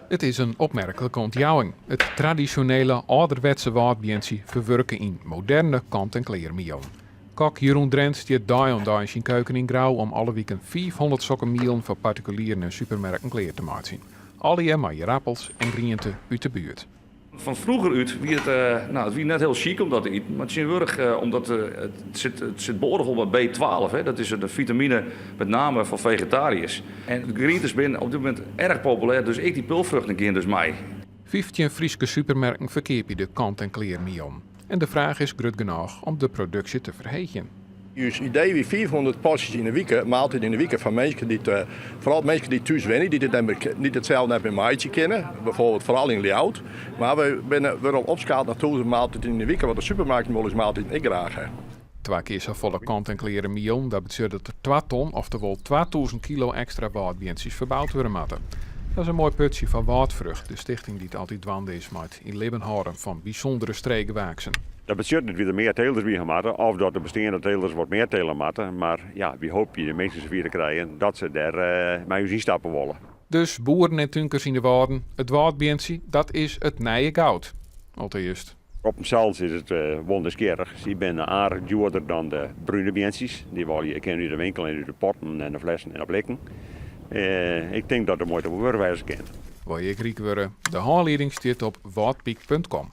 Het is een opmerkelijke ontjouwing. Het traditionele ouderwetse waardbientje verwerken in moderne kant-en-kleer miel. Kok Jeroen Drent stiert dag aan dag in zijn keuken in Grauw om alle weken 500 sokken mielen voor particulieren en supermarkten kleer te maken. Alle maar je rappels en groenten uit de buurt. Van vroeger uit wie het wie net heel chic om dat te eten. Maar tegenwoordig, omdat het zit boordevol met B12. Hè. Dat is de vitamine met name voor vegetariërs. En de groentes zijn op dit moment erg populair. Dus eet die pulvruchten een keer dus mij. 15 Friese supermarkten verkeer de kant-en-kleer mielen. En de vraag is groot genoeg om de productie te verhegen. Het idee wie 400 porties in de week, maaltijd in de week van mensen die, vooral mensen die thuis wonen, die dit niet hetzelfde hebben in maaitje kennen, bijvoorbeeld vooral in Ljout. Maar we willen opschaald naar 1000 maaltijd in de week, wat de supermarkt wel eens maaltijd niet graag hebben. 2 keer zo volle kant-en-kleren mielen, dat betekent dat er 2 ton, oftewel 2000 kilo extra waardbientjes verbouwd worden moeten. Dat is een mooi putje van Waardvrucht, de stichting die het altijd dwande is met in leven houden van bijzondere streekwaaksen. Dat betekent dat we er meer telers bij gaan maken, of dat de bestaande telers wat meer telen maken. Maar ja, we hopen de mensen zover te krijgen dat ze daar mee zien stappen willen. Dus boeren en tunkers in de waarden, het waardbientje, dat is het nije goud. Allereerst. Op hemzelf is het wonderskerig. Ze zijn aardig duurder dan de bruine bientjes. Die wil je kennen uit de winkel en uit de potten en de flessen en de blikken. Ik denk dat er mooi te worden wijzen kan. Wil je Griek worden? De handleiding staat op waardpiek.com.